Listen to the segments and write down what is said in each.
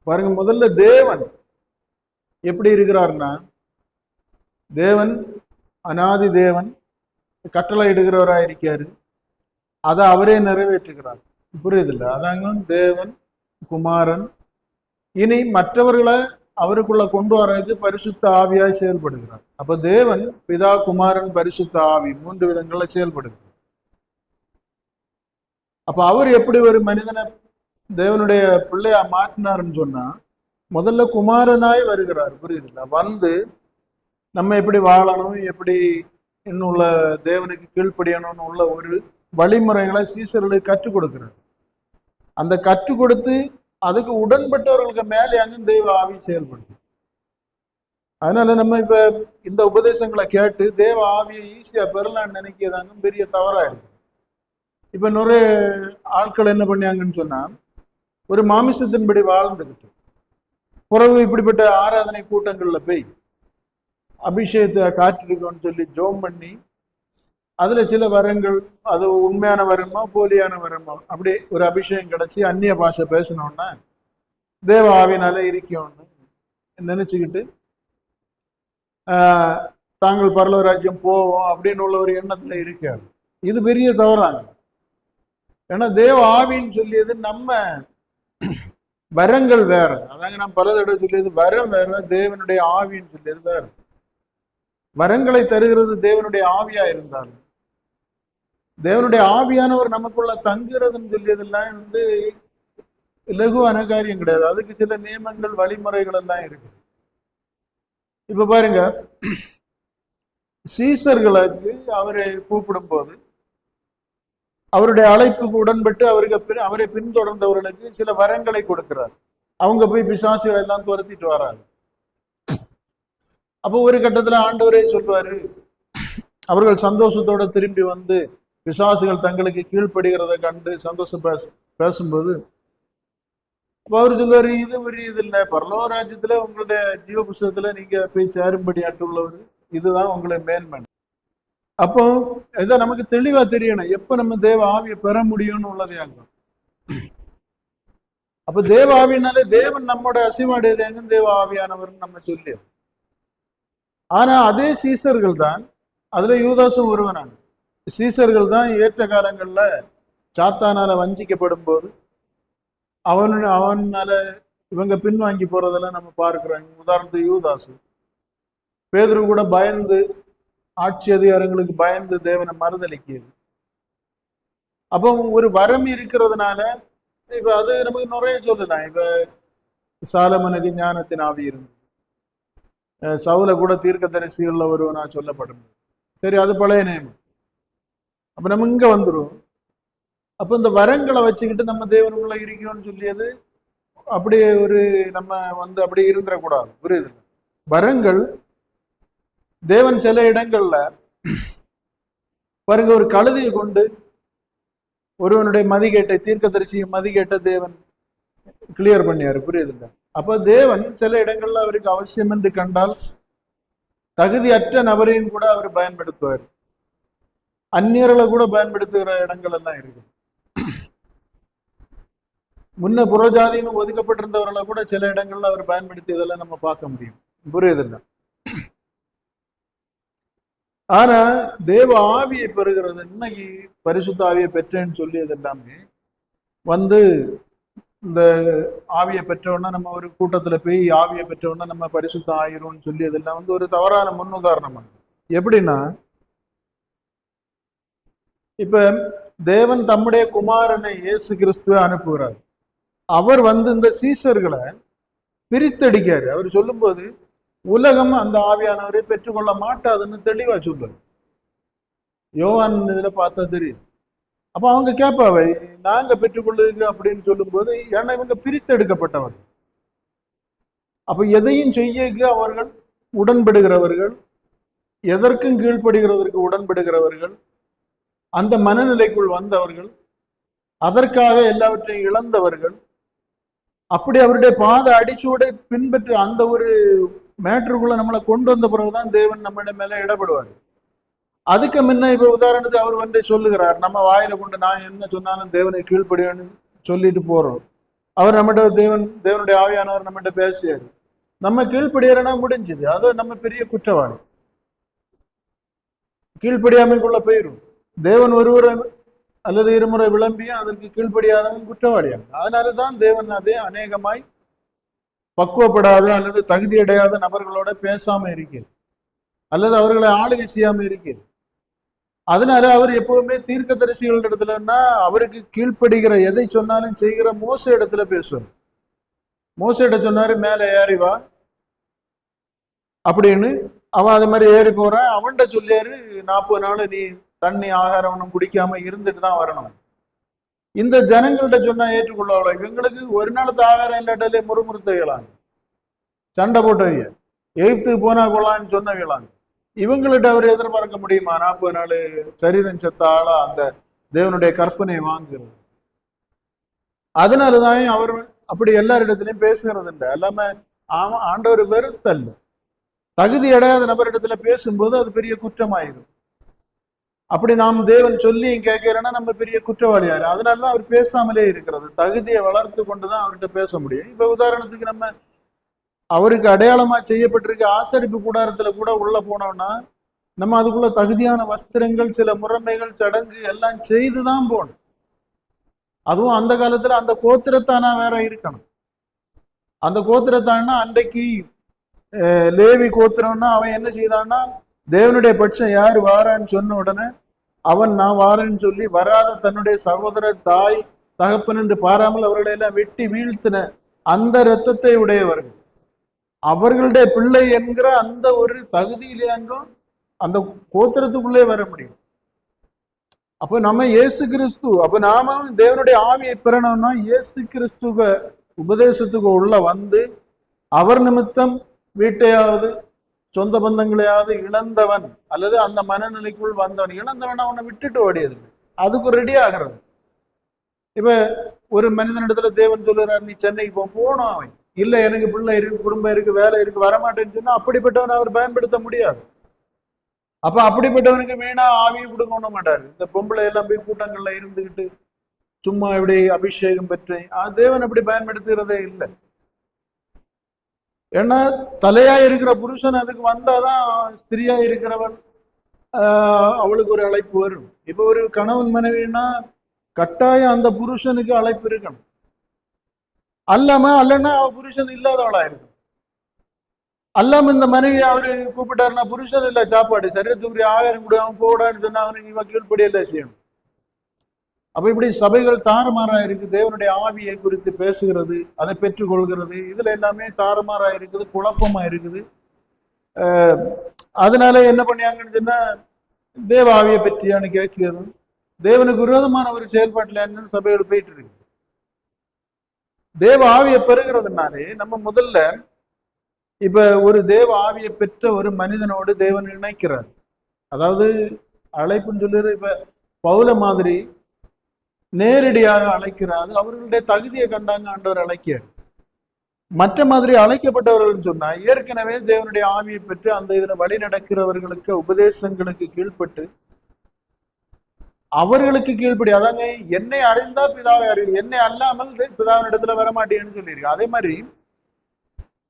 பாருங்க, முதல்ல தேவன் எப்படி இருக்கிறார்னா, தேவன் அனாதி தேவன், கட்டளை இடுகிறவராக இருக்காரு. அதை அவரே நிறைவேற்றுகிறார். புரியுதில்ல? அதாங்க தேவன், குமாரன். இனி மற்றவர்களை அவருக்குள்ள கொண்டு வர்றதுக்கு பரிசுத்த ஆவியாய் செயல்படுகிறார். அப்ப தேவன், பிதா, குமாரன், பரிசுத்த ஆவி 3 விதங்கள்ல செயல்படுகிறார். அப்ப அவர் எப்படி ஒரு மனிதனை தேவனுடைய பிள்ளையா மாற்றினார்னு சொன்னா, முதல்ல குமாரனாய் வருகிறார். புரியுதுல்ல? வந்து நம்ம எப்படி வாழணும், எப்படி இன்னுள்ள தேவனுக்கு கீழ்ப்படியணும்னு உள்ள ஒரு வழிமுறைகளை சீசர்களுக்கு கற்றுக் கொடுக்கிறார். அந்த கற்றுக் கொடுத்து அதுக்கு உடன்பட்டவர்களுக்கு மேலே அங்கும் தெய்வ ஆவி செயல்படுது. அதனால நம்ம இப்ப இந்த உபதேசங்களை கேட்டு தேவ ஆவியை ஈஸியா பெறலான்னு நினைக்கிறதாங்க பெரிய தவறா இருக்கு. இப்ப நிறைய ஆட்கள் என்ன பண்ணாங்கன்னு சொன்னா, ஒரு மாமிசத்தின்படி வாழ்ந்துகிட்டு பிறகு இப்படிப்பட்ட ஆராதனை கூட்டங்கள்ல போய் அபிஷேகத்தை காற்றிருக்கோன்னு சொல்லி ஜோம் பண்ணி அதுல சில வரங்கள், அது உண்மையான வரமோ போலியான வரமோ, அப்படி ஒரு அபிஷேகம் கிடைச்சி அந்நிய பாஷை பேசணும்னா தேவ ஆவினால இருக்கணும்னு நினைச்சுக்கிட்டு தாங்கள் பரலோக ராஜ்யம் போவோம் அப்படின்னு உள்ள ஒரு எண்ணத்துல இருக்காது. இது பெரிய தவறாங்க. ஏன்னா தேவ ஆவின்னு சொல்லியது நம்ம வரங்கள் வேற. அதாங்க நான் பல தடவை சொல்லியது, வரம் வேற, தேவனுடைய ஆவின்னு சொல்லியது வேற. வரங்களை தருகிறது தேவனுடைய ஆவியா இருந்தாலும், தேவனுடைய ஆவியானவர் நமக்குள்ள தங்குறதுன்னு சொல்லியதெல்லாம் இலகுவான காரியம் கிடையாது. அதுக்கு சில நியமங்கள், வழிமுறைகள் எல்லாம் இருக்கு. இப்ப பாருங்க, சீசர்களுக்கு அவரை கூப்பிடும் போது அவருடைய அழைப்புக்கு உடன்பட்டு அவரை பின்தொடர்ந்தவர்களுக்கு சில வரங்களை கொடுக்கிறார். அவங்க போய் பிசாசுகளை எல்லாம் துரத்திட்டு வராங்க. அப்போ ஒரு கட்டத்துல ஆண்டவரே சொல்லுவாரு, அவர்கள் சந்தோஷத்தோட திரும்பி வந்து பிசாசுகள் தங்களுக்கு கீழ்ப்படுகிறத கண்டு சந்தோஷம் பேசும்போது அப்ப அவர் சொல்லுவாரு, இது இல்லை, பரலோக ராஜ்யத்துல உங்களுடைய ஜீவ புஸ்தகத்துல நீங்க போய் சேரும்படி ஆட்டுள்ளவர், இதுதான் உங்களை மேன்மை. அப்போ இதை நமக்கு தெளிவா தெரியணும், எப்ப நம்ம தேவ ஆவியை பெற முடியும்னு உள்ளதையாங்க. அப்ப தேவ ஆவினாலே தேவன் நம்மோட அசைவாடியது எங்க தேவ ஆவியானவர் நம்ம சொல்லி. ஆனா அதே சீசர்கள் தான், அதுல யூதாசும் ஒருவனாங்க, சீசர்கள் தான் ஏற்ற காலங்கள்ல சாத்தானால வஞ்சிக்கப்படும் போது அவனால இவங்க பின்வாங்கி போறதெல்லாம் நம்ம பார்க்கிறோம். உதாரணத்துக்கு யூதாசு, பேதுரு கூட பயந்து, ஆட்சி அதிகாரங்களுக்கு பயந்து தேவனை மறுதளிக்கிறது. அப்போ ஒரு வரம் இருக்கிறதுனால இப்ப அது நமக்கு நிறைய சொல்லலாம். இப்ப சாலமனுக்கு ஞானத்தின் ஆவி இருந்தது, சவுல கூட தீர்க்கதரிசிகள்ல ஒருவனா சொல்லப்படுறது. சரி, அது பழைய நியமம். அப்ப நம்ம இங்க வந்துடும். அப்ப இந்த வரங்களை வச்சுக்கிட்டு நம்ம தேவனுக்குள்ள இருக்கணும்னு சொல்லியது அப்படியே ஒரு நம்ம அப்படி இருந்துடக்கூடாது. புரியுது? வரங்கள் தேவன் சில இடங்கள்ல பாருங்க, ஒரு கழுதையை கொண்டு ஒருவனுடைய மதிகேட்டை, தீர்க்கதரிசியை மதிகேட்ட தேவன் கிளியர் பண்ணியாரு. புரியுதுல்ல? அப்ப தேவன் சில இடங்கள்ல அவருக்கு அவசியம் என்று கண்டால் தகுதியற்ற நபரையும் கூட அவர் பயன்படுத்துவார். அந்நியர்களை கூட பயன்படுத்துகிற இடங்கள் எல்லாம் இருக்கு. முன்ன புறஜாதின்னு ஒதுக்கப்பட்டிருந்தவர்களை கூட சில இடங்கள்ல அவர் பயன்படுத்தியதெல்லாம் நம்ம பார்க்க முடியும். புரியுதில்ல? ஆனா தேவ ஆவியை பெறுகிறது, இன்னைக்கு பரிசுத்த ஆவியை பெற்றேன்னு சொல்லியது எல்லாமே இந்த ஆவியை பெற்றோன்னா நம்ம ஒரு கூட்டத்துல போய் ஆவியை பெற்றோன்னா நம்ம பரிசுத்த ஆயிரோம்னு சொல்லியதெல்லாம் ஒரு தவறான முன்னுதாரணம். எப்படின்னா, இப்ப தேவன் தம்முடைய குமாரனை இயேசு கிறிஸ்துவை அனுப்புகிறார். அவர் இந்த சீசர்களை பிரித்தடிக்காரு. அவர் சொல்லும்போது உலகம் அந்த ஆவியானவரை பெற்றுக்கொள்ள மாட்டாதுன்னு தெளிவா சொல்லுவார். யோவான் இதுல பார்த்தா தெரியும். அப்ப அவங்க கேட்பாவை, நாங்க பெற்றுக்கொள்ளுது அப்படின்னு சொல்லும்போது, ஏன்னா இவங்க பிரித்தெடுக்கப்பட்டவர். அப்ப எதையும் செய்ய அவர்கள் உடன்படுகிறவர்கள், எதற்கும் கீழ்ப்படுகிறதற்கு உடன்படுகிறவர்கள், அந்த மனநிலைக்குள் வந்தவர்கள், அதற்காக எல்லாவற்றையும் இழந்தவர்கள். அப்படி அவருடைய பாத அடிச்சூடை பின்பற்றி அந்த ஒரு மேட்டருக்குள்ள நம்மளை கொண்டு வந்த பிறகுதான் தேவன் நம்மள மேல இடப்படுவார். அதுக்கு முன்ன இப்ப உதாரணத்துக்கு அவர் சொல்லுகிறார், நம்ம வாயில கொண்டு நான் என்ன சொன்னாலும் தேவனை கீழ்ப்படியன்னு சொல்லிட்டு போறோம். அவர் நம்மகிட்ட தேவனுடைய ஆவியானவர் நம்மகிட்ட பேசியாரு. நம்ம கீழ்ப்படியறனா முடிஞ்சுது. அது நம்ம பெரிய குற்றவாளி. கீழ்ப்படியாமைக்குள்ள போயிரும். தேவன் ஒருவரை அல்லது இருமுறை விளம்பியும் அதற்கு கீழ்ப்படியாதவன் குற்றவாளியாக. அதனாலதான் தேவன் அதே அநேகமாய் பக்குவப்படாத அல்லது தகுதியடையாத நபர்களோட பேசாம இருக்கிறது, அல்லது அவர்களை ஆளுகை செய்யாம இருக்கிறது. அதனால அவர் எப்பவுமே தீர்க்கதரிசிகள் இடத்துலன்னா அவருக்கு கீழ்ப்படுகிற எதை சொன்னாலும் செய்கிற மோச இடத்துல பேசுவார். மோசையிட சொன்னாரு, மேல ஏறி வா அப்படின்னு. அவன் அது மாதிரி ஏறி போறான். அவன்கிட்ட சொல்லியாரு, 40 நாள் நீ தண்ணி ஆகாரம் ஒன்றும் குடிக்காம இருந்துட்டு தான் வரணும். இந்த ஜனங்கள்கிட்ட சொன்னா ஏற்றுக்கொள்ள, இவங்களுக்கு ஒரு நாளுக்கு ஆகாரம் இல்லாட்டாலே முறுமுறுத்தைகளாங்க, சண்டை போட்டவங்க, எகிப்துக்கு போனா கொள்ளான்னு சொன்னவங்களாங்க. இவங்கள்ட்ட அவர் எதிர்பார்க்க முடியுமா 40 நாள் சரீரம் செத்தால அந்த தேவனுடைய கற்பனையை வாங்குகிறது? அதனாலதான் அவர் அப்படி எல்லாரிடத்திலையும் பேசுகிறது இல்லை. எல்லாமே ஆண்டவர் வெறுத்தல்ல, தகுதி அடையாத நபரிடத்துல பேசும்போது அது பெரிய குற்றமாயிரும். அப்படி நாம் தேவன் சொல்லி கேட்கிறேன்னா நம்ம பெரிய குற்றவாளியாரு. அதனாலதான் அவர் பேசாமலே இருக்கிறது. தகுதியை வளர்த்து கொண்டுதான் அவர்கிட்ட பேச முடியும். இப்ப உதாரணத்துக்கு நம்ம அவருக்கு அடையாளமா செய்யப்பட்டிருக்க ஆசரிப்பு கூடாரத்துல கூட உள்ள போனோம்னா நம்ம அதுக்குள்ள தகுதியான வஸ்திரங்கள், சில முறைமைகள், சடங்கு எல்லாம் செய்துதான் போகணும். அதுவும் அந்த காலத்துல அந்த கோத்திரத்தானா வேற இருக்கணும். அந்த கோத்திரத்தானா அன்றைக்கு லேவி கோத்திரம்னா அவன் என்ன செய்தான்னா, தேவனுடைய பட்சம் யார் வாரான்னு சொன்ன உடனே அவன் நான் வாரேன்னு சொல்லி வராத தன்னுடைய சகோதரர், தாய், தகப்பன் என்று பாராமல் அவர்களை எல்லாம் வெட்டி வீழ்த்தின அந்த இரத்தத்தை உடையவர்கள், அவர்களுடைய பிள்ளை என்கிற அந்த ஒரு தகுதியிலேயோ அந்த கோத்திரத்துக்குள்ளே வர முடியும். அப்ப நம்ம இயேசு கிறிஸ்து, அப்ப நாம தேவனுடைய ஆவியை பெறணும்னா இயேசு கிறிஸ்துவ உபதேசத்துக்கு உள்ள வந்து அவர் நிமித்தம் வீட்டையாவது சொந்த பந்தங்களையாவது இழந்தவன் அல்லது அந்த மனநிலைக்குள் வந்தவன், இழந்தவன் அவனை விட்டுட்டு ஓடியதில்லை, அதுக்கு ரெடி ஆகிறது. இப்ப ஒரு மனிதனிடத்துல தேவன் சொல்லுறாரு, நீ சென்னைக்கு போகணும். அவன் இல்ல எனக்கு பிள்ளை இருக்கு, குடும்பம் இருக்கு, வேலை இருக்கு, வரமாட்டேன்னு சொன்னா அப்படிப்பட்டவனை அவர் பயன்படுத்த முடியாது. அப்ப அப்படிப்பட்டவனுக்கு வீணா ஆவியை கொடுக்க மாட்டாரு. இந்த பொம்பளை எல்லாம் போய் கூட்டங்கள்ல இருந்துகிட்டு சும்மா இப்படி அபிஷேகம் பெற்று தேவன் அப்படி பயன்படுத்துகிறதே இல்லை. ஏன்னா தலையா இருக்கிற புருஷன் அதுக்கு வந்தாதான் ஸ்திரியா இருக்கிறவன் அவளுக்கு ஒரு அழைப்பு வரும். இப்ப ஒரு கணவன் மனைவின்னா கட்டாயம் அந்த புருஷனுக்கு அழைப்பு இருக்கணும். அல்லனா அவ புருஷன் இல்லாதவளா இருக்கும். அல்லாம இந்த மனைவி அவரு கூப்பிட்டாருன்னா, புருஷன் இல்ல சாப்பாடு சரீரத்துக்குரிய ஆகாரம் கூட அவன் போடான்னு சொன்னா அவனுக்கு இவன் கீழ்படியெல்லாம் செய்யணும். அப்ப இப்படி சபைகள் தாறுமாறா இருக்கு. தேவனுடைய ஆவியை குறித்து பேசுகிறது, அதை பெற்றுக்கொள்கிறது, இதுல எல்லாமே தாறுமாறா இருக்குது, குழப்பமா இருக்குது. அதனால என்ன பண்ணியாங்கன்னு சொன்னா, தேவ ஆவியை பற்றியான்னு கேட்கிறதும் தேவனுக்கு விரோதமான ஒரு செயல்பாட்டுல சபைகள் போயிட்டு இருக்கு. தேவ ஆவியை பெறுகிறதுனாலே நம்ம முதல்ல இப்ப ஒரு தேவ ஆவியை பெற்ற ஒரு மனிதனோடு தேவன் இணைக்கிறார். அதாவது அழைப்புன்னு சொல்லுற இப்ப பவுல மாதிரி நேரடியாக அழைக்கிறாரு. அவர்களுடைய தகுதியை கண்டாங்க ஆண்டவர் அழைக்கிறார். மற்ற மாதிரி அழைக்கப்பட்டவர்கள் சொன்னா ஏற்கனவே தேவனுடைய ஆவியை பெற்று அந்த இதுல வழி நடக்கிறவர்களுக்கு உபதேசங்களுக்கு கீழ்பட்டு அவர்களுக்கு கீழ்படி. அதாங்க என்னை அறிந்தா பிதாவை அறிவு, என்னை அல்லாமல் பிதாவின் இடத்துல வரமாட்டேன்னு சொல்லியிருக்கு. அதே மாதிரி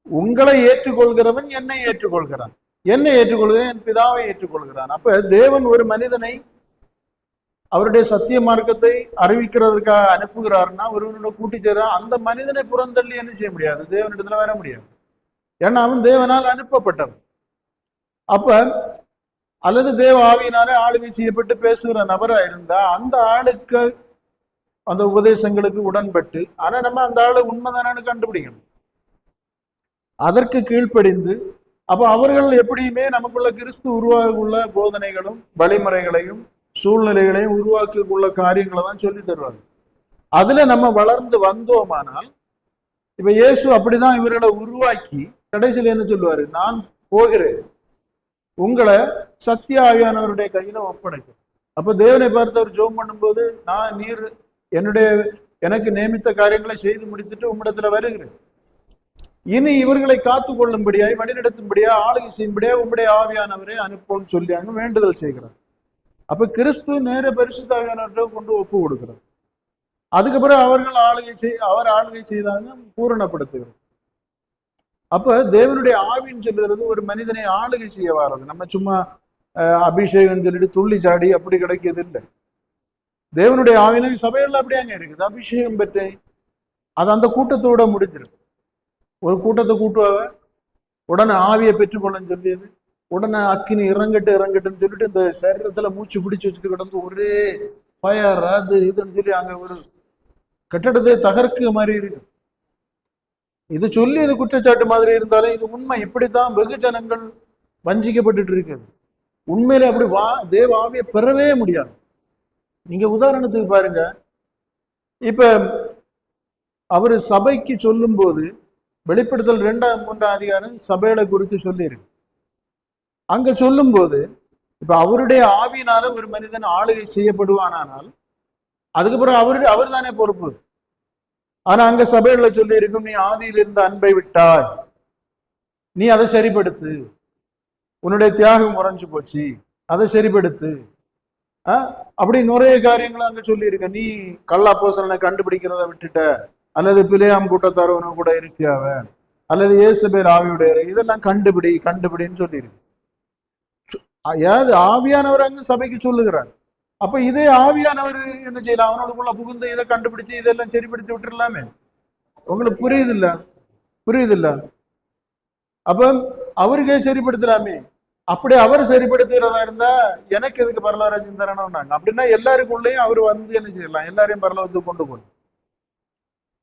உங்களை ஏற்றுக்கொள்கிறவன் என்னை ஏற்றுக்கொள்கிறான், என்னை ஏற்றுக்கொள்கிறேன் என் பிதாவை ஏற்றுக்கொள்கிறான். அப்ப தேவன் ஒரு மனிதனை அவருடைய சத்திய மார்க்கத்தை அறிவிக்கிறதுக்காக அனுப்புகிறாருன்னா ஒருவனோட கூட்டி சேர அந்த மனிதனை புறந்தள்ளி என்ன செய்ய முடியாது, தேவனிடத்துல வர முடியாது. ஏன்னா அவன் தேவனால் அனுப்பப்பட்டவன். அப்ப அல்லது தேவ ஆவியினாலே ஆளுகை செய்யப்பட்டு பேசுகிற நபரா இருந்தா அந்த ஆளுக்கு அந்த உபதேசங்களுக்கு உடன்பட்டு, ஆனா நம்ம அந்த ஆளு உண்மைதானு கண்டுபிடிக்கணும், அதற்கு கீழ்ப்படிந்து. அப்ப அவர்கள் எப்படியுமே நமக்குள்ள கிறிஸ்து உருவாக்குள்ள போதனைகளும் வழிமுறைகளையும் சூழ்நிலைகளையும் உருவாக்குள்ள காரியங்களை தான் சொல்லி தருவாங்க. அதுல நம்ம வளர்ந்து வந்தோமானால், இப்ப இயேசு அப்படிதான் இவர்களை உருவாக்கி கடைசியில் என்ன சொல்லுவாரு, நான் போகிறேன், உங்களை சத்திய ஆவியானவருடைய கையில ஒப்படைக்கும். அப்ப தேவனை பார்த்தவர் ஜெபம் பண்ணும்போது, நீர் எனக்கு நியமித்த காரியங்களை செய்து முடித்துட்டு உம்மிடத்துல வருகிறேன், இனி இவர்களை காத்து கொள்ளும்படியாய் வழிநடத்தும்படியா ஆளுகை செய்யும்படியா உம்முடைய ஆவியானவரை அனுப்போன்னு சொல்லி அங்க வேண்டுதல் செய்கிறார். அப்ப கிறிஸ்து நேர பரிசுத்த ஆவியானவர்கிட்ட கொண்டு ஒப்பு கொடுக்கிறார். அதுக்கப்புறம் அவர் ஆளுகை செய்தாங்க பூரணப்படுத்துகிறோம். அப்ப தேவனுடைய ஆவின்னு சொல்லுறது ஒரு மனிதனை ஆளுகை செய்ய வர்றது. நம்ம சும்மா அபிஷேகம் சொல்லிட்டு துள்ளி சாடி அப்படி கிடைக்கிறது இல்லை. தேவனுடைய ஆவின சபைகள்ல அப்படியே அங்க இருக்குது. அபிஷேகம் பெற்று அது அந்த கூட்டத்தோட முடிஞ்சிருக்கு. ஒரு கூட்டத்தை கூட்டுவாங்க, உடனே ஆவியை பெற்றுக்கொள்ளன்னு சொல்லியது, உடனே அக்கினி இறங்கட்டுன்னு சொல்லிட்டு இந்த சரீரத்துல மூச்சு பிடிச்சு வச்சுட்டு கிடந்து ஒரே ஃபயர் அது இதுன்னு சொல்லி அங்க ஒரு கட்டடத்தை தகர்க்க மாதிரி இருக்கு. இது சொல்லி இது குற்றச்சாட்டு மாதிரி இருந்தாலும் இது உண்மை. இப்படித்தான் வெகுஜனங்கள் வஞ்சிக்கப்பட்டு இருக்குது. உண்மையிலே அப்படி தேவ ஆவியை பெறவே முடியாது. நீங்க உதாரணத்துக்கு பாருங்க, இப்ப அவரு சபைக்கு சொல்லும் போது வெளிப்படுத்தல் 2, 3 அதிகாரம் சபைகளை குறித்து சொல்லியிருக்கு. அங்க சொல்லும் போது இப்ப அவருடைய ஆவியினால ஒரு மனிதன் ஆளுகை செய்யப்படுவானால் அதுக்கப்புறம் அவர் தானே பொறுப்பு. ஆனா அங்க சபைகளை சொல்லி இருக்கும், நீ ஆதியில் இருந்த அன்பை விட்டாய், நீ அதை சரிப்படுத்து, உன்னுடைய தியாகம் உறைஞ்சு போச்சு, அதை சரிப்படுத்து, அப்படி நிறைய காரியங்களை அங்க சொல்லி இருக்க. நீ கள்ள அப்போஸ்தலனை கண்டுபிடிக்கிறத விட்டுட்ட, அல்லது பிலேயாம் கூட்டத்தாரவன கூட இருக்கியாவ, அல்லது இயேசுபேல் ஆவியுடைய இதெல்லாம் கண்டுபிடின்னு சொல்லியிருக்கு. அதாவது ஆவியானவர் அங்க சபைக்கு சொல்லுகிறார். அப்ப இதே ஆவியானவர் என்ன செய்யலாம்? அவனோடுக்குள்ள புகுந்து இதை கண்டுபிடிச்சு இதெல்லாம் சரிப்படுத்தி விட்டுடலாமே. உங்களுக்கு புரியுது இல்ல? அப்ப அவருக்கே சரிப்படுத்தலாமே. அப்படி அவர் சரிப்படுத்துகிறதா இருந்தா எனக்கு எதுக்கு பரலோகராஜ்யம் தரணும்னாங்க. அப்படின்னா எல்லாருக்குள்ளேயும் அவர் வந்து என்ன செய்யலாம்? எல்லாரையும் பரலோகத்துக்கு கொண்டு போகணும்.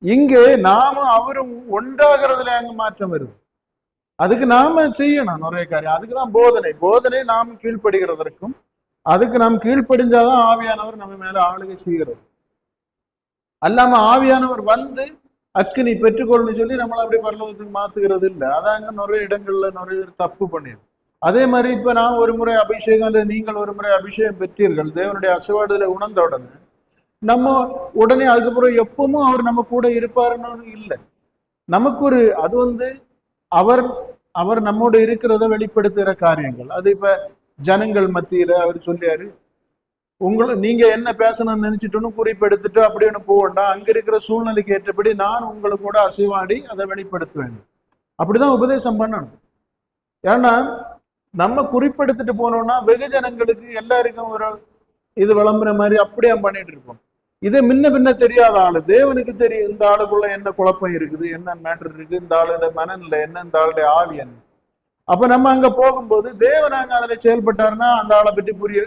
இங்கே நாமும் அவரும் ஒன்றாகிறதுல அங்க மாற்றம் வருது. அதுக்கு நாம செய்யணும் நிறைய காரியம். அதுக்குதான் போதனை நாம் கீழ்ப்படுகிறதற்கும், அதுக்கு நாம் கீழ்ப்படிஞ்சாதான் ஆவியானவர் நம்ம மேல ஆளுகை செய்கிறது. அல்லாம ஆவியானவர் வந்து அக்கினி பெற்றுக்கொள்ளு சொல்லி நம்மளை அப்படி பரலோகத்துக்கு மாத்துகிறது இல்லை. அதாங்க நிறைய இடங்கள்ல நிறைய தப்பு பண்ணிடு. அதே மாதிரி இப்ப நான் ஒரு முறை அபிஷேகம், அல்லது நீங்கள் ஒரு முறை அபிஷேகம் பெற்றீர்கள், தேவனுடைய அசைவாடுதலை உணர்ந்த உடனே நம்ம உடனே அதுக்கப்புறம் எப்பவும் அவர் நம்ம கூட இருப்பாருன்னு இல்லை. நமக்கு ஒரு அது வந்து அவர் நம்மோட இருக்கிறத வெளிப்படுத்துகிற காரியங்கள். அது இப்ப ஜனங்கள் மத்தியில அவர் சொல்லியாரு, நீங்க என்ன பேசணும்னு நினைச்சிட்டோன்னு குறிப்பெடுத்துட்டு அப்படின்னு போகண்டா, அங்க இருக்கிற சூழ்நிலைக்கு ஏற்றபடி நான் உங்களுக்கு கூட அசைவாடி அதை வெளிப்படுத்துவேன். அப்படிதான் உபதேசம் பண்ணணும். ஏன்னா நம்ம குறிப்பெடுத்துட்டு போனோம்னா வெகுஜனங்களுக்கு எல்லாருக்கும் ஒரு இது விளம்புற மாதிரி அப்படியே பண்ணிட்டு இருப்போம். இது முன்ன தெரியாத ஆளு, தேவனுக்கு தெரியும் இந்த ஆளுக்குள்ள என்ன குழப்பம் இருக்குது, என்ன மேட்டர் இருக்கு, இந்த ஆளுடைய மனநிலை என்ன, இந்த ஆளுடைய ஆவி என்ன. அப்ப நம்ம அங்க போகும்போது தேவன் அங்க அதுல செயல்பட்டாருன்னா அந்த ஆளை பற்றி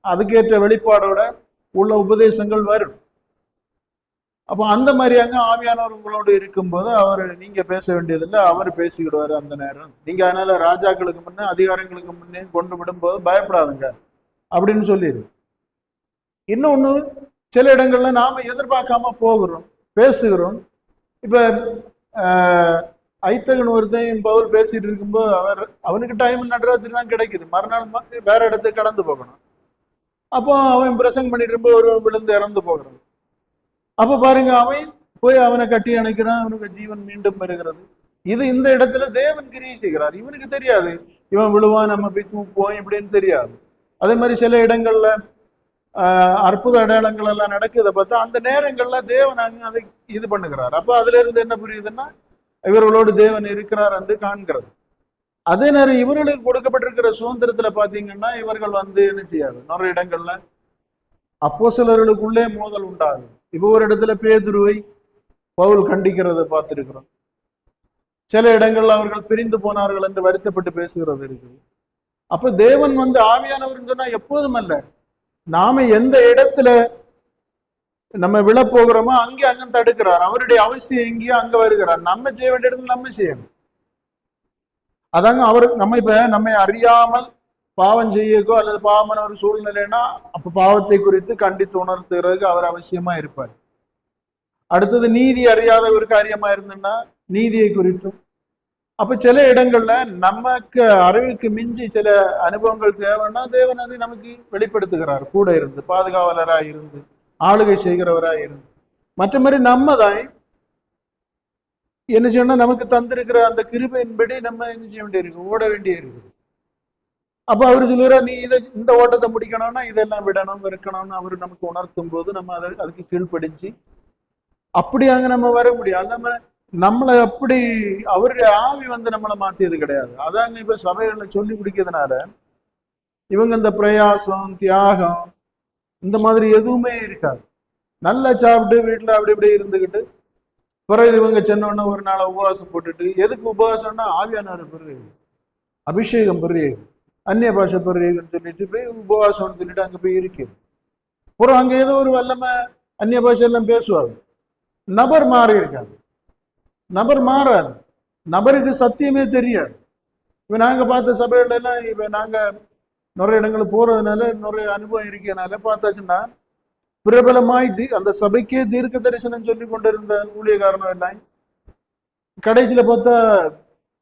அதுக்கேற்ற வெளிப்பாடோட உள்ள உபதேசங்கள் வரும். அப்போ அந்த மாதிரி அங்க ஆவியானவர் உங்களோடு இருக்கும்போது நீங்க பேச வேண்டியதில்லை, அவர் பேசிக்கிடுவாரு அந்த நேரம். நீங்க அதனால ராஜாக்களுக்கு முன்னே அதிகாரங்களுக்கு முன்னே கொண்டு விடும்போது பயப்படாதுங்க அப்படின்னு சொல்லிடு. இன்னொன்னு, சில இடங்கள்ல நாம எதிர்பார்க்காம போகிறோம், பேசுகிறோம். இப்ப ஐத்தகன் ஒருத்தையும் பவுல் பேசிட்டு இருக்கும்போது அவனுக்கு டைம் நடராத்திரி தான் கிடைக்குது, மறுநாள் வேற இடத்துக்கு கடந்து போகணும். அப்போ அவன் பிரசங்கம் பண்ணிட்டு இருக்கும்போது ஒரு விழுந்து இறந்து போகிறான். அப்ப பாருங்க, அவன் போய் அவனை கட்டி அணைக்கிறான், அவனுக்கு ஜீவன் மீண்டும் வருகிறது. இந்த இடத்துல தேவன் கிரியை செய்கிறார். இவனுக்கு தெரியாது இவன் விழுவான், நம்ம போய் தூக்குவோம் இப்படின்னு தெரியாது. அதே மாதிரி சில இடங்கள்ல அற்புத அடையாளங்கள் எல்லாம் நடக்குதை பார்த்தா அந்த நேரங்கள்ல தேவன் அங்க அதை இது பண்ணுகிறார். அப்போ அதுல இருந்து என்ன புரியுதுன்னா இவர்களோடு தேவன் இருக்கிறார் என்று காண்கிறது. அதே நேரம் இவர்களுக்கு கொடுக்கப்பட்டிருக்கிற சுதந்திரத்துல பாத்தீங்கன்னா இவர்கள் வந்து என்ன செய்யாது, நிறைய இடங்கள்ல அப்போஸ்தலர்களுக்குள்ளே மோதல் உண்டாகும். இப்போ ஒரு இடத்துல பேதுருவை பவுல் கண்டிக்கிறத பார்த்திருக்கிறோம். சில இடங்கள்ல அவர்கள் பிரிந்து போனார்கள் என்று வருத்தப்பட்டு பேசுகிறது இருக்குது. அப்ப தேவன் வந்து ஆவியானவர் சொன்னா எப்போதும் அல்ல, நாம எந்த இடத்துல நம்ம விழப்போகிறோமோ அங்க தடுக்கிறார். அவருடைய அவசியம் எங்கேயோ அங்க வருகிறார். நம்ம செய்ய வேண்டிய இடத்துல நம்ம செய்யணும். அதாங்க நம்மை அறியாமல் பாவம் செய்யக்கோ அல்லது பாவமான ஒரு சூழ்நிலைன்னா அப்ப பாவத்தை குறித்து கண்டித்து உணர்த்துறதுக்கு அவர் அவசியமா இருப்பார். அடுத்தது நீதி அறியாத ஒரு காரியமா இருந்ததுன்னா நீதியை குறித்தும். அப்ப சில இடங்கள்ல நமக்கு அறிவுக்கு மிஞ்சி சில அனுபவங்கள் தேவைன்னா தேவன் அதை நமக்கு வெளிப்படுத்துகிறார், கூட இருந்து பாதுகாவலராய் இருந்து ஆளுகை செய்கிறவராய் இருந்து. மற்ற மாதிரி நம்ம தான் என்ன செய்யணும், நமக்கு தந்திருக்கிற அந்த கிருபையின்படி நம்ம என்ன செய்ய வேண்டிய இருக்கு, ஓட வேண்டிய இருக்குது. அப்ப அவரு சொல்லுறாரு, நீ இந்த ஓட்டத்தை முடிக்கணும்னா இதெல்லாம் விடணும் வெறுக்கணும்னு அவரு நமக்கு உணர்த்தும் போது நம்ம அதுக்கு கீழ்ப்படிஞ்சு அப்படியாங்க நம்ம வர முடியும். நம்மளை அப்படி அவருடைய ஆவி நம்மளை மாத்தியது கிடையாது. அதாங்க இப்ப சபைகள்ல சொல்லி குடிக்கிறதுனால இவங்க இந்த பிரயாசம் தியாகம் இந்த மாதிரி எதுவுமே இருக்காது. நல்லா சாப்பிட்டு வீட்டுல அப்படி இப்படி இருந்துகிட்டு பிறகு இவங்க சென்னோன்னா ஒரு நாளை உபவாசம் போட்டுட்டு, எதுக்கு உபவாசம்னா ஆவியானவர் பெரிய அபிஷேகம் பெரிய அந்நிய பாஷை பெரியன்னு சொல்லிட்டு போய் உபவாசம்னு சொல்லிட்டு அங்க போய் இருக்கு. அப்புறம் அங்க ஏதோ ஒரு வல்லமை அந்நிய பாஷை எல்லாம் பேசுவாங்க. நபர் மாறி இருக்காங்க. நபர் மாறாது. நபருக்கு சத்தியமே தெரியாது. இப்ப நாங்க பார்த்த சபையில எல்லாம் இப்ப நாங்க நிறைய இடங்களுக்கு போறதுனால நிறைய அனுபவம் இருக்கனால பார்த்தாச்சுன்னா பிரபலமாய் அந்த சபைக்கே தீர்க்க தரிசனம் சொல்லி கொண்டிருந்த ஊழியக்காரனும் எல்லாம் கடைசியில பார்த்தா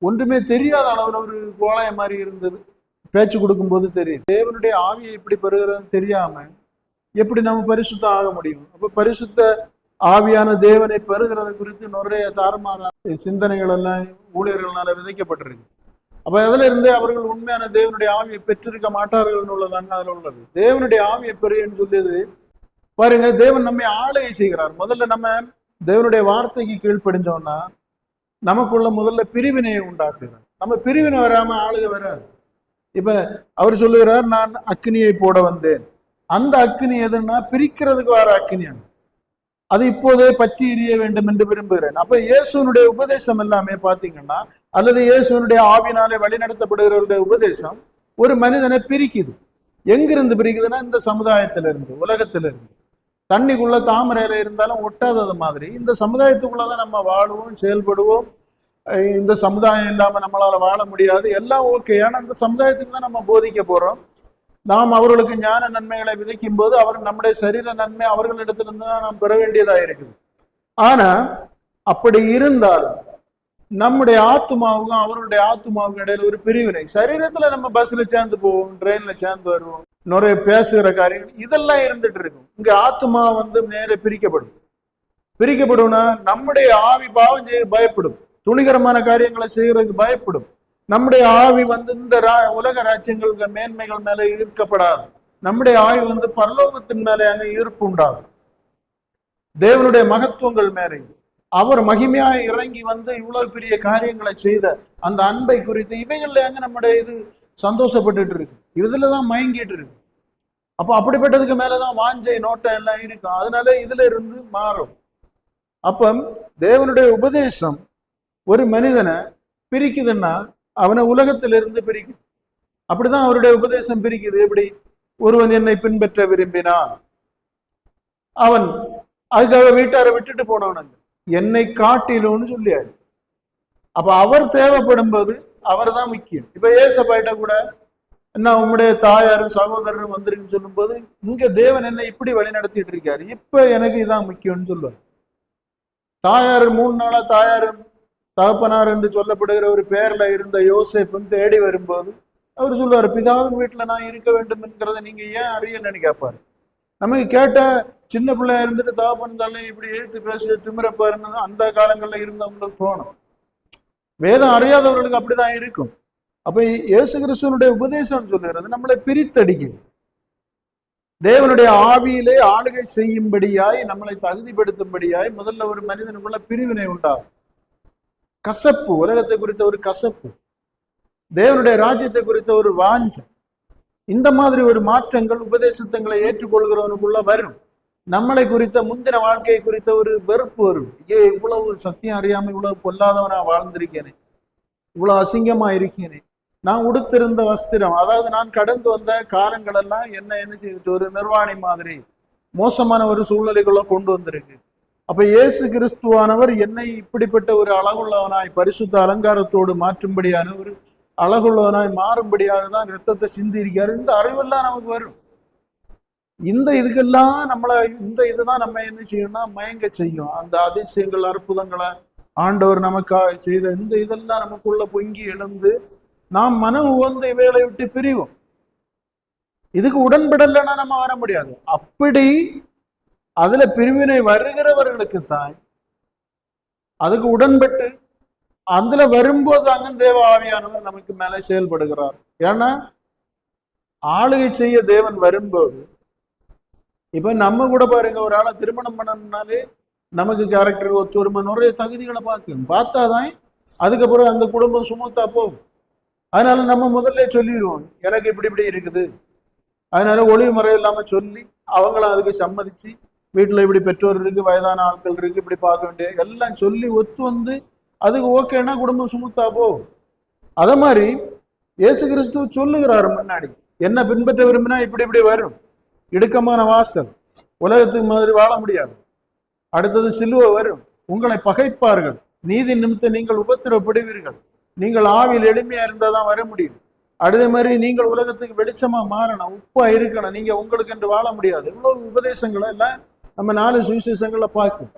ஒன்றுமே தெரியாத அளவுல ஒரு கோலாய மாதிரி இருந்தது. பேச்சு கொடுக்கும் போது தெரியும் தேவனுடைய ஆவியை எப்படி பெறுகிறதுன்னு தெரியாம எப்படி நம்ம பரிசுத்தம் ஆக முடியும். அப்ப பரிசுத்த ஆவியான தேவனை பெறுகிறது குறித்து நிறைய தாறுமாற சிந்தனைகள் எல்லாம் ஊழியர்களால விதைக்கப்பட்டிருக்கு. அப்ப அதுல இருந்து அவர்கள் உண்மையான தேவனுடைய ஆவியை பெற்றிருக்க மாட்டார்கள் உள்ளதாங்க அதுல உள்ளது. தேவனுடைய ஆவியை பெறுன்னு சொல்லியது பாருங்க, தேவன் நம்மை ஆளுகை செய்கிறார். முதல்ல நம்ம தேவனுடைய வார்த்தைக்கு கீழ்ப்படிஞ்சோம்னா நமக்குள்ள முதல்ல பிரிவினையை உண்டாக்குகிறார். நம்ம பிரிவினை வராம ஆளுகை வராது. இப்ப அவர் சொல்லுகிறார், நான் அக்னியை போட வந்தேன். அந்த அக்னி எதுன்னா பிரிக்கிறதுக்கு வர அக்னி, அது இப்போதே பற்றி எரிய வேண்டும் என்று விரும்புகிறேன். அப்ப இயேசுனுடைய உபதேசம் எல்லாமே பாத்தீங்கன்னா, அல்லது இயேசுனுடைய ஆவினாலே வழிநடத்தப்படுகிறவருடைய உபதேசம் ஒரு மனிதனை பிரிக்குது. எங்கிருந்து பிரிக்குதுன்னா இந்த சமுதாயத்திலிருந்து, உலகத்திலிருந்து. தண்ணிக்குள்ள தாமரையில இருந்தாலும் ஒட்டாதது மாதிரி இந்த சமுதாயத்துக்குள்ளதான் நம்ம வாழுவோம், செயல்படுவோம். இந்த சமுதாயம் இல்லாம நம்மளால வாழ முடியாது. எல்லாம் ஓகே. ஆனா இந்த சமுதாயத்துக்கு தான் நம்ம போதிக்க போறோம். நாம் அவர்களுக்கு ஞான நன்மைகளை விதைக்கும் போது அவர் நம்முடைய சரீர நன்மை அவர்களிடத்திலிருந்து தான் நாம் பெற வேண்டியதா இருக்குது. ஆனா அப்படி இருந்தாலும் நம்முடைய ஆத்மாவுக்கும் அவர்களுடைய ஆத்மாவுக்கும் இடையில ஒரு பிரிவினை. சரீரத்துல நம்ம பஸ்ல சேர்ந்து போவோம், ட்ரெயின்ல சேர்ந்து வருவோம், நிறைய பேசுகிற காரியங்கள் இதெல்லாம் இருந்துட்டு இருக்கும். இங்க ஆத்மா நேர பிரிக்கப்படும்னா நம்முடைய ஆவி பாவம் செய்ய பயப்படும், துணிகரமான காரியங்களை செய்யறதுக்கு பயப்படும். நம்முடைய ஆவி இந்த உலக ராஜ்யங்களுக்கு மேன்மைகள் மேல ஈர்க்கப்படாது. நம்முடைய ஆவி பரலோகத்தின் மேலே அங்க ஈர்ப்பு உண்டாகும். தேவனுடைய மகத்துவங்கள் மேலே அவர் மகிமையாய் இறங்கி இவ்வளவு பெரிய காரியங்களை செய்த அந்த அன்பை குறித்து இவைகள்ல அங்க நம்முடைய இது சந்தோஷப்பட்டுட்டு இருக்கு. இதுலதான் மயங்கிட்டு இருக்கு. அப்போ அப்படிப்பட்டதுக்கு மேலதான் வாஞ்சை நோட்டம் எல்லாம் இருக்கும். அதனால இதுல இருந்து மாறும். அப்ப தேவனுடைய உபதேசம் ஒரு மனிதனை பிரிக்குதுன்னா அவனை உலகத்திலிருந்து பிரிக்குது. அப்படிதான் அவருடைய உபதேசம் பிரிக்குது. எப்படி? ஒருவன் என்னை பின்பற்ற விரும்பினான், அவன் அதுக்காக வீட்டாரை விட்டுட்டு போனவன் என்னை காட்டிலும்னு சொல்லியாரு. அப்ப அவர் தேவைப்படும் போது அவர் தான் முக்கியம். இப்ப ஏசப்பாயிட்ட கூட என்ன உங்களுடைய தாயாரும் சகோதரரும் வந்துருன்னு சொல்லும் போது இங்க தேவன் என்ன இப்படி வழி நடத்திட்டு இருக்காரு, இப்ப எனக்கு இதான் முக்கியம்னு சொல்லுவார். தாயார் 3 நாளா தாயாரும் தகப்பனார் என்று சொல்லப்படுகிற ஒரு பேர்ல இருந்த யோசேப்பும் தேடி வரும்போது அவர் சொல்லுவார், பிதாவின் வீட்டுல நான் இருக்க வேண்டும் என்கிறத நீங்க ஏன் அறியலன்னு கேட்பாரு. நமக்கு கேட்ட சின்ன பிள்ளையா இருந்துட்டு தகப்பன் தள்ளி இப்படி எழுத்து பேச திமிரப்பாருன்னு அந்த காலங்கள்ல இருந்தவங்களுக்கு தோணும். வேதம் அறியாதவர்களுக்கு அப்படிதான் இருக்கும். அப்ப இயேசு கிறிஸ்துவனுடைய உபதேசம் சொல்லுகிறது நம்மளை பிரித்தடிக்கும். தேவனுடைய ஆவியிலே ஆளுகை செய்யும்படியாய் நம்மளை தகுதிப்படுத்தும்படியாய் முதல்ல ஒரு மனிதனுக்குள்ள பிரிவினை உண்டாகும். கசப்பு, உலகத்தை குறித்த ஒரு கசப்பு, தேவனுடைய ராஜ்யத்தை குறித்த ஒரு வாஞ்சம், இந்த மாதிரி ஒரு மாற்றங்கள் உபதேசத்தங்களை ஏற்றுக்கொள்கிறவனுக்குள்ள வரும். நம்மளை குறித்த முந்தின வாழ்க்கையை குறித்த ஒரு வெறுப்பு வரும். இவ்வளவு சத்தியம் அறியாம இவ்வளவு பொல்லாதவனா வாழ்ந்திருக்கேனே, இவ்வளவு அசிங்கமா இருக்கேனே, நான் உடுத்திருந்த வஸ்திரம், அதாவது நான் கடந்து வந்த காலங்கள் எல்லாம் என்ன செய்துட்டு ஒரு நிர்வாணி மாதிரி மோசமான ஒரு சூழ்நிலைக்குள்ள கொண்டு வந்திருக்கு. அப்ப இயேசு கிறிஸ்துவானவர் என்னை இப்படிப்பட்ட ஒரு அழகுள்ளவனாய் பரிசுத்த அலங்காரத்தோடு மாற்றும்படியான ஒரு அழகுள்ளவனாய் மாறும்படியாக தான் ரத்தத்தை சிந்தி இருக்காரு. இந்த அறிவெல்லாம் நமக்கு வரும். இதுக்கெல்லாம் இதுதான் நம்ம என்ன செய்யணும்னா மயங்க செய்யும். அந்த அதிசயங்கள் அற்புதங்களை ஆண்டவர் நமக்காக செய்த இதெல்லாம் நமக்குள்ள பொங்கி எழுந்து நாம் மனம் உவந்த இவைகளை விட்டு பிரிவோம். இதுக்கு உடன்படலைன்னா நம்ம வர முடியாது. அப்படி அதுல பிரிவினை வருகிறவர்களுக்கு தான் அதுக்கு உடன்பட்டு அதுல வரும்போது அங்க தேவ ஆவியானவர் நமக்கு மேல செயல்படுகிறார். ஏன்னா ஆளுகை செய்ய தேவன் வரும்போது, இப்ப நம்ம கூட பாருங்க, ஒரு ஆளை திருமணம் பண்ணணும்னாலே நமக்கு கேரக்டர் ஒத்துவருமை நிறைய தகுதிகளை பார்த்தாதான் அதுக்கப்புறம் அந்த குடும்பம் சுமூத்தா போகும். அதனால நம்ம முதல்ல சொல்லிடுவோம், எனக்கு இப்படி இப்படி இருக்குது. அதனால ஒளிவு முறை இல்லாம சொல்லி அவங்களும் அதுக்கு சம்மதிச்சு, வீட்டுல இப்படி பெற்றோர் இருக்கு, வயதான ஆட்கள் இருக்கு, இப்படி பார்க்க வேண்டிய எல்லாம் சொல்லி ஒத்து வந்து அதுக்கு ஓகேன்னா குடும்பம் சுமூத்தா போகும். அத மாதிரி இயேசு கிறிஸ்து சொல்லுகிறாரு முன்னாடி, என்ன பின்பற்ற விரும்பினா இப்படி இப்படி வரும். இடுக்கமான வாசல், உலகத்துக்கு மாதிரி வாழ முடியாது. அடுத்தது சிலுவை வரும், உங்களை பகைப்பார்கள், நீதி நிமித்தம் நீங்கள் உபத்திரப்படுவீர்கள், நீங்கள் ஆவியில் எளிமையா இருந்தாதான் வர முடியும். அதே மாதிரி நீங்கள் உலகத்துக்கு வெளிச்சமா மாறணும், உப்பா இருக்கணும், நீங்க உங்களுக்கு என்று வாழ முடியாது. இவ்வளவு உபதேசங்களை எல்லாம் நம்ம 4 சுவிசேஷங்கள்ல பார்க்கும்.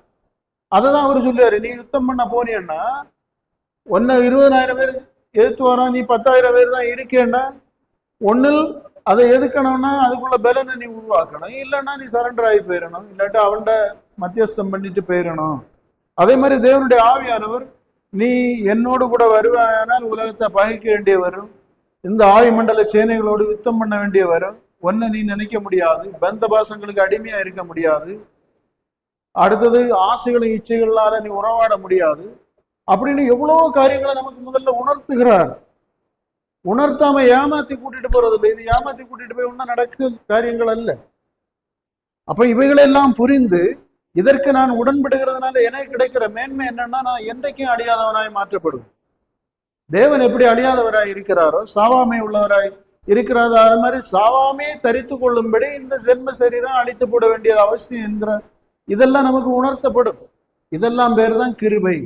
அதை தான் அவர் சொல்லுவாரு, நீ யுத்தம் பண்ண போனீன்னா ஒன்னு 20,000 பேர் எதிர்த்து வரான், நீ 10,000 பேர் தான் இருக்கேன்னா ஒன்னில் அதை எதுக்கணும்னா அதுக்குள்ள பலனை நீ உருவாக்கணும், இல்லைன்னா நீ சரண்டர் ஆகி போயிடணும், இல்லாட்டா அவன்கிட்ட மத்தியஸ்தம் பண்ணிட்டு போயிடணும். அதே மாதிரி தேவனுடைய ஆவியானவர், நீ என்னோடு கூட வருவாயானால் உலகத்தை பகைக்க வேண்டிய வரும், இந்த ஆயுமண்டல சேனைகளோடு யுத்தம் பண்ண வேண்டிய வரும், ஒன்னு நீ நினைக்க முடியாது, பந்த பாசங்களுக்கு அடிமையா இருக்க முடியாது, அடுத்தது ஆசைகளும் இச்சைகளால நீ உறவாட முடியாது அப்படின்னு எவ்வளவோ காரியங்களை நமக்கு முதல்ல உணர்த்துகிறார். உணர்த்தாம ஏமாத்தி கூட்டிட்டு போறது இல்லை. இது ஏமாத்தி கூட்டிட்டு போய் ஒன்னும் நடக்க காரியங்கள் அல்ல. அப்ப இவைகளெல்லாம் புரிந்து இதற்கு நான் உடன்படுகிறதுனால எனக்கு கிடைக்கிற மேன்மை என்னன்னா, நான் என்றைக்கும் அழியாதவனாய் மாற்றப்படுவேன். தேவன் எப்படி அழியாதவராய் இருக்கிறாரோ, சாவாமை உள்ளவராய் இருக்கிறாரோ, அது மாதிரி சாவாமே தரித்து கொள்ளும்படி இந்த ஜென்ம சரீரம் அழித்து போட வேண்டியது அவசியம் என்கிற இதெல்லாம் நமக்கு உணர்த்தப்படும். இதெல்லாம் பேர் தான் கிருபை.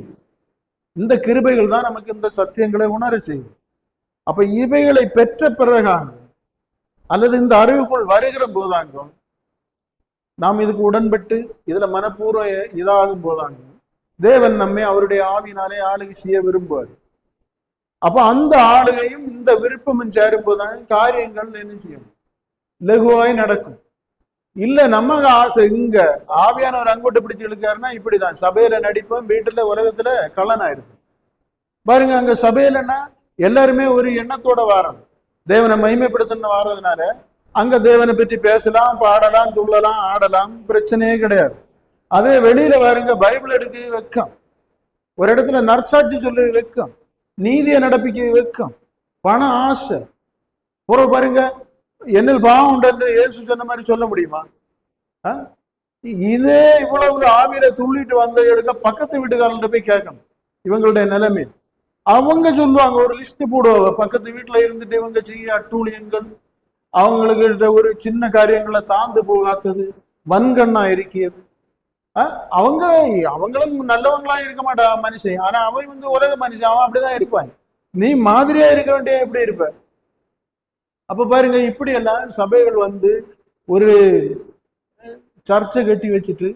இந்த கிருபைகள் தான் நமக்கு இந்த சத்தியங்களை உணர செய்யும். அப்ப இவைகளை பெற்ற பிறகாங்க, அல்லது இந்த அறிவுக்குள் வருகிற போதாங்க, நாம் இதுக்கு உடன்பட்டு இதுல மனப்பூர்வ இதாகும் போதாங்க தேவன் நம்மை அவருடைய ஆவினாலே ஆளுகை செய்ய விரும்புவார். அப்ப அந்த ஆளுகையும் இந்த விருப்பமும் சேரும் போதாங்க காரியங்கள் என்ன செய்யும், லகுவாய் நடக்கும். இல்ல நம்ம ஆசை இங்க ஆவியானவர் அங்கோட்டு பிடிச்சு இழுக்காருன்னா இப்படிதான் சபையில நடிப்போம், வீட்டுல உலகத்துல கள்ளனாயிருக்கும். பாருங்க, அங்க சபையிலன்னா எல்லாருமே ஒரு எண்ணத்தோட வாரம், தேவனை மகிமைப்படுத்தணும் வாரதுனால அங்க தேவனை பற்றி பேசலாம், பாடலாம், துள்ளலாம், ஆடலாம், பிரச்சனையே கிடையாது. அதே வெளியில பாருங்க, பைபிள் எடுக்க வெக்கம், ஒரு இடத்துல நற்சாட்சி சொல்லி வெக்கம், நீதியை நடப்பிக்க வெக்கம், பண ஆசை. பாருங்க, என்னில் பாவம் உண்டு என்று இயேசு சொன்ன மாதிரி சொல்ல முடியுமா? இதே இவ்வளவு ஆவியில துள்ளிட்டு வந்த எடுக்க பக்கத்து வீட்டுக்காரர்கிட்ட போய் கேட்கணும் இவங்களுடைய நிலைமை. அவங்க சொல்லுவாங்க, ஒரு லிஸ்ட் போடுவாங்க, பக்கத்து வீட்டுல இருந்துட்டு இவங்க செய்ய அட்டூழியங்கள், அவங்களுக்கு ஒரு சின்ன காரியங்களை தாழ்ந்து போகாதது, வன்கண்ணா இருக்கியது. அவங்களும் நல்லவங்களா இருக்க மாட்டா மனுஷன், ஆனா அவன் உலக மனுஷன், அவன் அப்படிதான் இருப்பான். நீ மாதிரியா இருக்க வேண்டிய எப்படி இருப்ப? அப்ப பாருங்க, இப்படி எல்லாம் சபைகள் ஒரு சர்ச்சை கட்டி வச்சுட்டு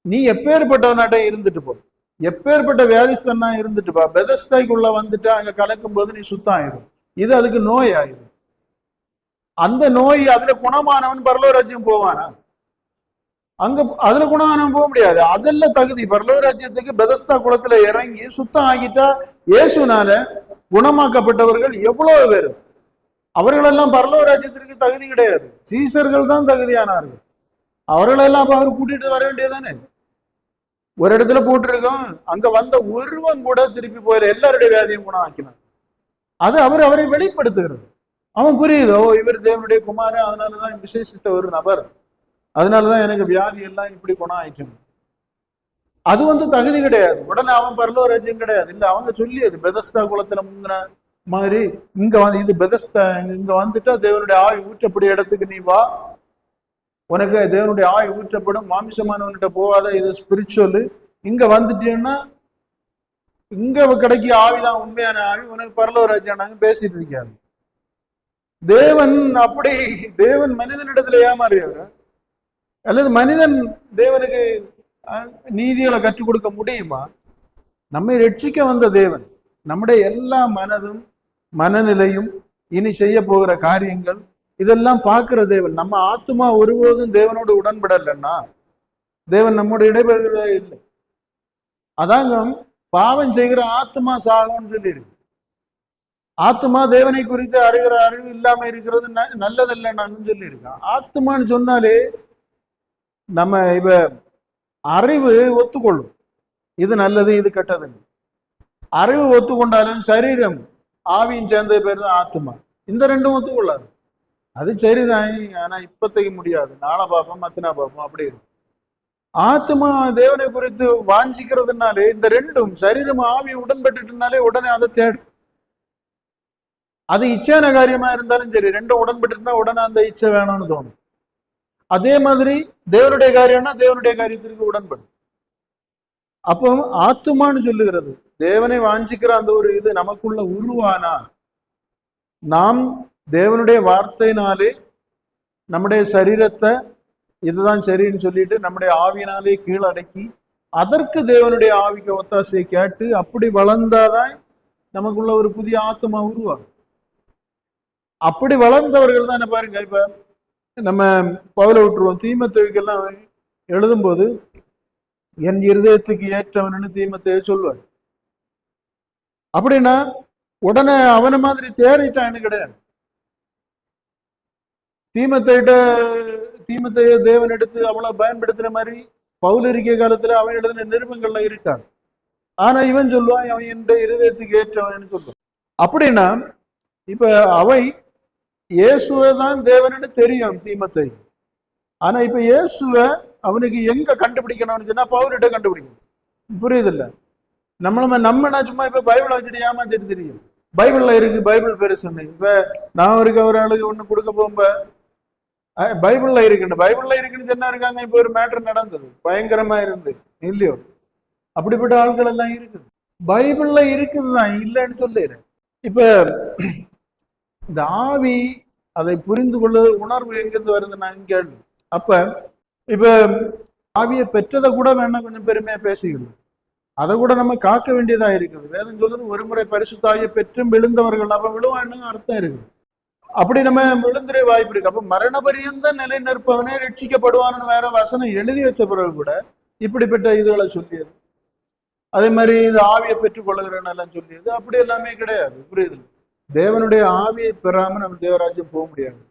நீ எப்பேற்பட்டவனாட்ட இருந்துட்டு போ, எப்பேற்பட்ட வியாதிஸ்தனா இருந்துட்டு பா, பெதஸ்தாய்க்குள்ள வந்துட்டு அங்க கலக்கும் போது நீ சுத்தம் ஆயிடும். இது அதுக்கு நோய் ஆயிடும். அந்த நோய் அதுல குணமானவன் பரலோராஜ்யம் போவானா? அங்க அதுல குணமானவன் போக முடியாது. அதெல்லாம் தகுதி பரலோராஜ்யத்துக்கு பெதஸ்தா குளத்துல இறங்கி சுத்தம் ஆகிட்டா இயேசுனால குணமாக்கப்பட்டவர்கள் எவ்வளவு பேர், அவர்களெல்லாம் பரலோராஜ்யத்திற்கு தகுதி கிடையாது. சீசர்கள் தான் தகுதியானார்கள். அவர்களெல்லாம் அவர் கூட்டிட்டு வர வேண்டியதானே. ஒரு இடத்துல போட்டிருக்கோம், அங்க வந்த ஒருவன் கூட திருப்பி போயில, எல்லாருடைய வியாதியும் குணம் ஆக்கினான். அது அவரை வெளிப்படுத்துகிறது. அவன் புரியுதோ, இவர் தேவனுடைய குமாரன், அதனாலதான் விசேஷித்த ஒரு நபர், அதனாலதான் எனக்கு வியாதி எல்லாம் இப்படி குணம் ஆயிக்கணும். அது தகுதி கிடையாது. உடனே அவன் பரலோராஜ்யம் கிடையாது. இல்ல, அவங்க சொல்லியது பெதஸ்தா குளத்துல முங்கின மாதிரி இங்க இது பெதஸ்தா, இங்க வந்துட்டா தேவனுடைய ஆய் ஊற்றப்படிய இடத்துக்கு நீ வா, உனக்கு தேவனுடைய ஆய் ஊற்றப்படும், மாமிசமானவன்கிட்ட போகாத, இது ஸ்பிரிச்சுவல். இங்க வந்துட்டீங்கன்னா இங்க கிடைக்க ஆவிதான் உண்மையான ஆவி, உனக்கு பரலோராஜ்யம் பேசிட்டு இருக்காரு. தேவன் அப்படி, தேவன் மனிதனிடத்துல ஏமாறியவர், அல்லது மனிதன் தேவனுக்கு நீதிகளை கற்றுக் கொடுக்க முடியுமா? நம்மை ரட்சிக்க வந்த தேவன் நம்முடைய எல்லா மனதும் மனநிலையும் இனி செய்ய போகிற காரியங்கள் இதெல்லாம் பார்க்கிற தேவன். நம்ம ஆத்மா ஒருபோதும் தேவனோடு உடன்படலைன்னா தேவன் நம்மோட இடைபெறுகிறதே இல்லை. அதாங்க பாவம் செய்கிற ஆத்மா சாகும்னு சொல்லியிருக்கு. ஆத்மா தேவனை குறித்து அறிகிற அறிவு இல்லாம இருக்கிறது நல்லதல்ல நான் சொல்லியிருக்கேன். ஆத்மான்னு சொன்னாலே நம்ம இப்ப அறிவு ஒத்துக்கொள்ளும், இது நல்லது இது கெட்டதுன்னு. அறிவு ஒத்துக்கொண்டாலும் சரீரம் ஆவியும் சேர்ந்த பேர் தான் ஆத்மா. இந்த ரெண்டும் ஒத்துக்கொள்ளாது. அது சரிதான், ஆனா இப்பத்தைக்கு முடியாது, நாளை பார்ப்போம் மத்தினா பார்ப்போம் அப்படி இருக்கும். ஆத்மா தேவனை குறித்து வாஞ்சிக்கிறதுனாலே இந்த ரெண்டும் சரீரம் ஆவி உடன்பட்டுனாலே உடனே அதை தேடும். அது இச்சையான காரியமா இருந்தாலும் சரி, ரெண்டும் உடன்பட்டு இருந்தா உடனே அந்த இச்சை வேணும்னு தோணும். அதே மாதிரி தேவனுடைய காரியம்னா தேவனுடைய காரியத்திற்கு உடன்படும். அப்போ ஆத்துமான்னு சொல்லுகிறது தேவனை வாஞ்சிக்கிற அந்த ஒரு இது நமக்குள்ள உருவானா, நாம் தேவனுடைய வார்த்தையினாலே நம்முடைய சரீரத்தை இதுதான் சரின்னு சொல்லிட்டு நம்முடைய ஆவியினாலே கீழடக்கி அதற்கு தேவனுடைய ஆவிக்கு ஒத்தாசையை கேட்டு அப்படி வளர்ந்தாதான் நமக்குள்ள ஒரு புதிய ஆத்மா உருவாகும். அப்படி வளர்ந்தவர்கள் தான் பாருங்க. இப்ப நம்ம பவுல விட்டுருவோம், தீமோத்தேயுக்கெல்லாம் எழுதும்போது என் இருதயத்துக்கு ஏற்றவன்னு தீமோத்தேயு சொல்லுவார். அப்படின்னா உடனே அவனை மாதிரி தேடிட்டான்னு கிடையாது. தீமோத்தேயு தேவன் எடுத்து அவ்வளவு பயன்படுத்துற மாதிரி பவுல் இருக்க காலத்துல அவன் எழுதின நிருபங்கள்ல இருக்கான். ஆனா இவன் சொல்லுவான் அவன் என் இருதயத்துக்கு ஏற்றவன் சொல்லுவான். அப்படின்னா இப்ப அவை இயேசுவை தான் தேவன்னு தெரியும் தீமோத்தேயு. ஆனா இப்ப இயேசுவை அவனுக்கு எங்க கண்டுபிடிக்கணும்னு சொன்னா பவுலிட்ட கண்டுபிடிக்கணும். புரியுதில்ல? நம்ம சும்மா இப்ப பைபிளை வச்சுட்டு ஏமாத்திட்டு தெரியும், பைபிள்ல இருக்கு பைபிள் பெருசுன்னு. இப்ப நான் ஒரு ஆளுக்கு ஒண்ணு கொடுக்க போகும்ப பைபிள்ல இருக்குன்னு சொன்னா இருக்காங்க. இப்ப ஒரு மேட்டர் நடந்தது பயங்கரமா இருந்து இல்லையோ, அப்படிப்பட்ட ஆட்கள் எல்லாம் இருக்குது. பைபிள்ல இருக்குதுதான், இல்லைன்னு சொல்லிடுறேன். இப்ப இந்த ஆவி அதை புரிந்து கொள்ள உணர்வு எங்கிருந்து வருது நான் கேள்வி. அப்ப இப்ப ஆவியை பெற்றதை கூட வேணா கொஞ்சம் பெருமையா பேசிக்கணும், அதை கூட நம்ம காக்க வேண்டியதா இருக்குது. வேதம் சொல்றது ஒரு முறை பரிசுத்த ஆவியை பெற்றும் விழுந்தவர்கள் அப்ப விழுவான்னு அர்த்தம் இருக்குது. அப்படி நம்ம விழுந்துற வாய்ப்பு இருக்கு. அப்ப மரண பரியந்த நிலை நிற்பவனே ரட்சிக்கப்படுவான்னு வேற வசனம் எழுதி வச்ச பிறகு கூட இப்படிப்பட்ட இதுகளை சொல்லியது. அதே மாதிரி இந்த ஆவியை பெற்றுக்கொள்ளுகிறேன்னு சொல்லியது அப்படி எல்லாமே கிடையாது. புரியுது? தேவனுடைய ஆவியை பெறாம நம்ம தேவராஜ்யம் போக முடியாது.